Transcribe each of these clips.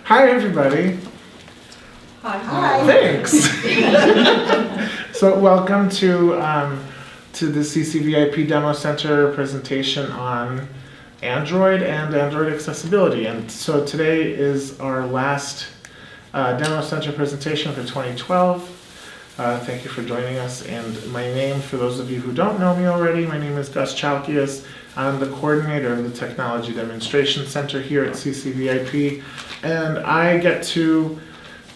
Hi, everybody. Hi. Thanks. So welcome to the CCVIP Demo Center presentation on Android and Android accessibility. And so today is our last Demo Center presentation for 2012. Thank you for joining us. And my name, for those of you who don't know me already, my name is Gus Chalkias. I'm the coordinator of the Technology Demonstration Center here at CCVIP. And I get to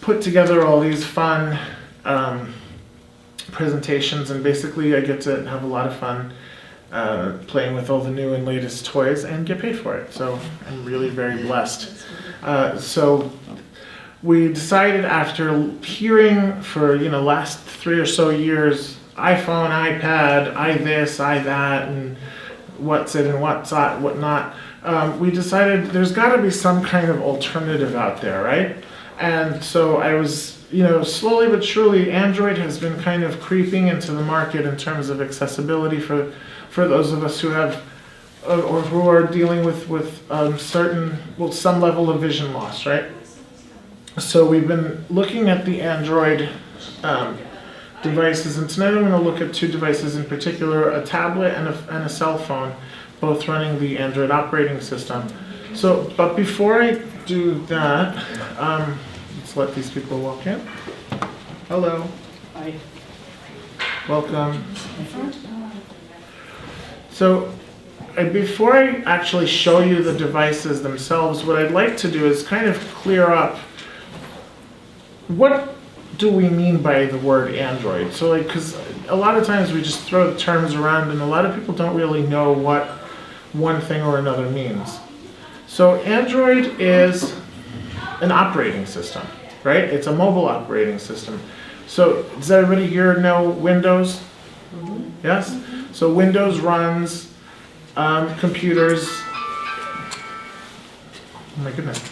put together all these fun presentations, and basically I get to have a lot of fun playing with all the new and latest toys and get paid for it. So I'm really very blessed. So we decided, after hearing for last 3 or so years, iPhone, iPad, I this, I that, and what's it and what's not, whatnot, we decided there's got to be some kind of alternative out there, right? And so I was, slowly but surely, Android has been kind of creeping into the market in terms of accessibility for those of us who have or who are dealing with some level of vision loss, right? So we've been looking at the Android devices, and tonight I'm going to look at 2 devices in particular, a tablet and a cell phone, both running the Android operating system. So, but before I do that, let's let these people walk in. Hello. Hi. Welcome. So, before I actually show you the devices themselves, what I'd like to do is kind of clear up what do we mean by the word Android. So, because a lot of times we just throw the terms around, and a lot of people don't really know what one thing or another means. So Android is an operating system, right? It's a mobile operating system. So does everybody here know Windows? Mm-hmm. Yes? So Windows runs computers. Oh my goodness.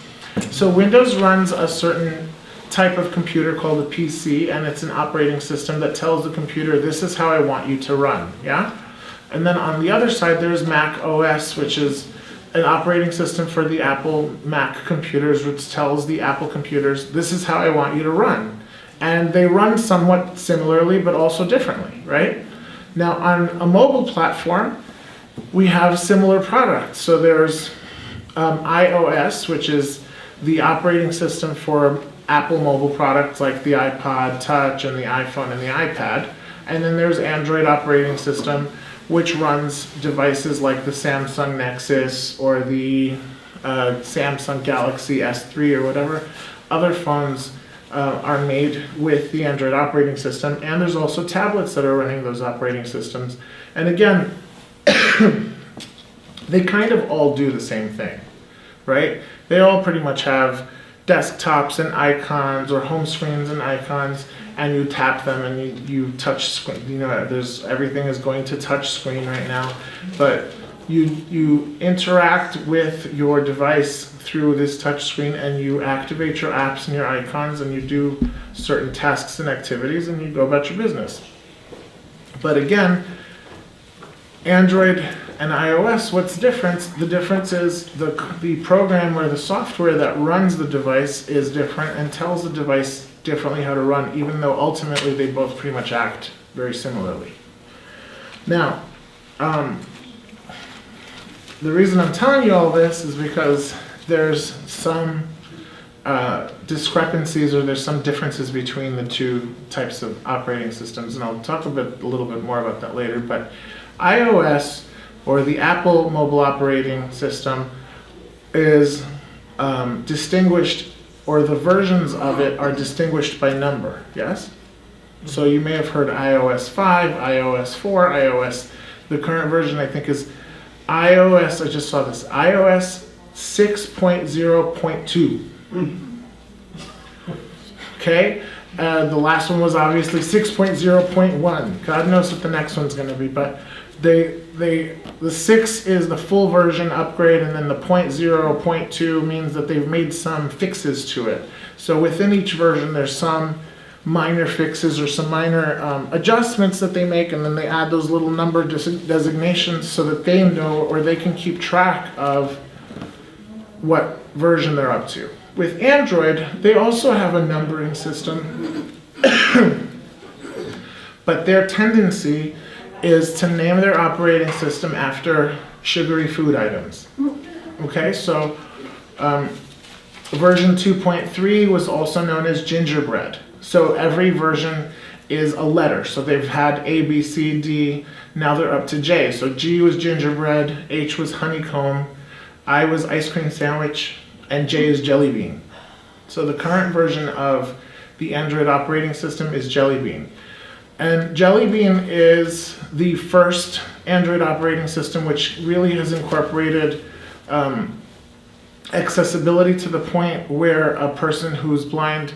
So Windows runs a certain type of computer called a PC, and it's an operating system that tells the computer, this is how I want you to run, yeah? And then on the other side, there's Mac OS, which is an operating system for the Apple Mac computers, which tells the Apple computers, this is how I want you to run. And they run somewhat similarly, but also differently, right? Now, on a mobile platform, we have similar products. So there's iOS, which is the operating system for Apple mobile products like the iPod Touch and the iPhone and the iPad. And then there's Android operating system, which runs devices like the Samsung Nexus or the Samsung Galaxy S3 or whatever. Other phones are made with the Android operating system, and there's also tablets that are running those operating systems. And again, they kind of all do the same thing, right? They all pretty much have desktops and icons, or home screens and icons, and you tap them and you touch screen. There's everything is going to touch screen right now, but you interact with your device through this touch screen, and you activate your apps and your icons, and you do certain tasks and activities, and you go about your business. But again, Android and iOS, what's different? The difference is the program or the software that runs the device is different and tells the device differently how to run, even though ultimately they both pretty much act very similarly. Now, the reason I'm telling you all this is because there's some discrepancies, or there's some differences between the 2 types of operating systems, and I'll talk a little bit more about that later. But iOS, or the Apple mobile operating system, is distinguished, or the versions of it are distinguished by number, yes? So you may have heard iOS 5, iOS 4, iOS, the current version I think is iOS, I just saw this, iOS 6.0.2. Okay? The last one was obviously 6.0.1. God knows what the next one's going to be, but the 6 is the full version upgrade, and then the 0.2 means that they've made some fixes to it. So within each version, there's some minor fixes or some minor adjustments that they make, and then they add those little number designations so that they know, or they can keep track of what version they're up to. With Android, they also have a numbering system, but their tendency is to name their operating system after sugary food items. Okay, so version 2.3 was also known as gingerbread. So every version is a letter. So they've had A, B, C, D, now they're up to J. So G was gingerbread, H was honeycomb, I was ice cream sandwich, and J is jelly bean. So the current version of the Android operating system is Jelly Bean. And Jelly Bean is the first Android operating system which really has incorporated accessibility to the point where a person who's blind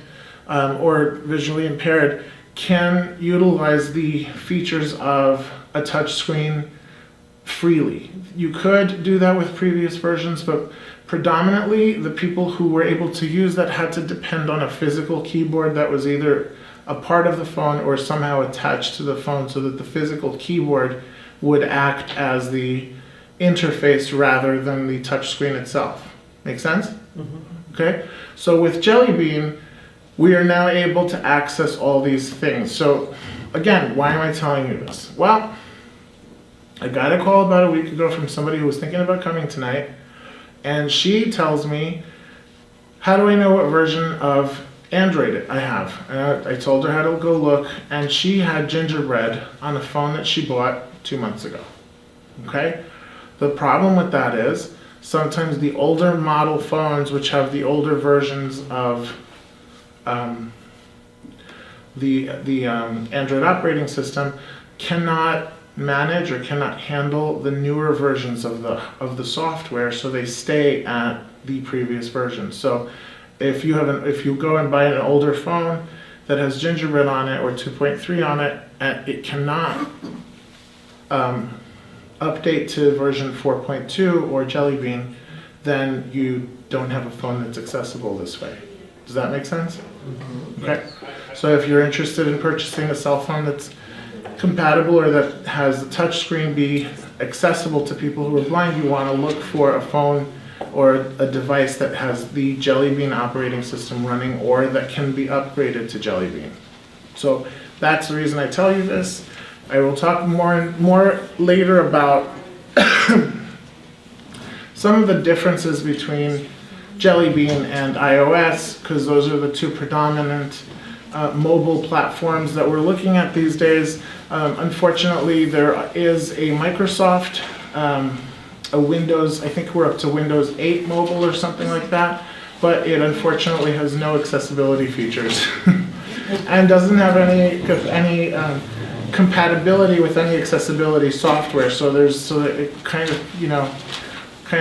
or visually impaired can utilize the features of a touch screen freely. You could do that with previous versions, but predominantly the people who were able to use that had to depend on a physical keyboard that was either a part of the phone or somehow attached to the phone so that the physical keyboard would act as the interface rather than the touch screen itself. Make sense? Mm-hmm. Okay? So with Jelly Bean, we are now able to access all these things. So again, why am I telling you this? Well, I got a call about a week ago from somebody who was thinking about coming tonight, and she tells me, how do I know what version of Android I have? And I told her how to go look, and she had gingerbread on a phone that she bought 2 months ago. Okay? The problem with that is sometimes the older model phones, which have the older versions of the Android operating system, cannot manage or cannot handle the newer versions of the software, so they stay at the previous version. So if you go and buy an older phone that has gingerbread on it or 2.3 on it, and it cannot update to version 4.2 or Jelly Bean, then you don't have a phone that's accessible this way. Does that make sense? Mm-hmm. Okay. So if you're interested in purchasing a cell phone that's compatible or that has the touch screen be accessible to people who are blind, you want to look for a phone or a device that has the Jelly Bean operating system running or that can be upgraded to Jelly Bean. So that's the reason I tell you this. I will talk more later about some of the differences between Jelly Bean and iOS, because those are the two predominant mobile platforms that we're looking at these days. Unfortunately, there is a Microsoft, a Windows, I think we're up to Windows 8 mobile or something like that, but it unfortunately has no accessibility features and doesn't have any compatibility with any accessibility software. So it kind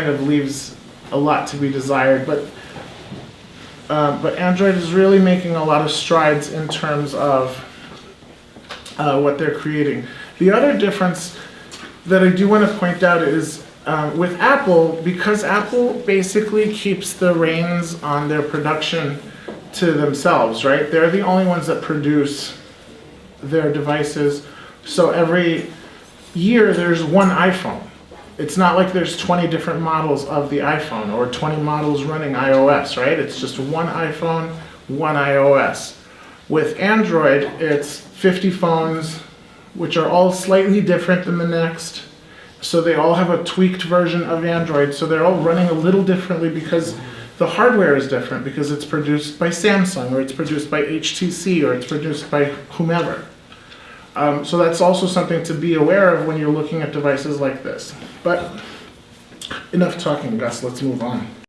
of leaves a lot to be desired. But Android is really making a lot of strides in terms of what they're creating. The other difference that I do want to point out is with Apple, because Apple basically keeps the reins on their production to themselves, right? They're the only ones that produce their devices. So every year there's one iPhone. It's not like there's 20 different models of the iPhone or 20 models running iOS, right? It's just one iPhone, one iOS. With Android, it's 50 phones, which are all slightly different than the next. So they all have a tweaked version of Android. So they're all running a little differently because the hardware is different, because it's produced by Samsung or it's produced by HTC or it's produced by whomever. So that's also something to be aware of when you're looking at devices like this. But enough talking, Gus, let's move on.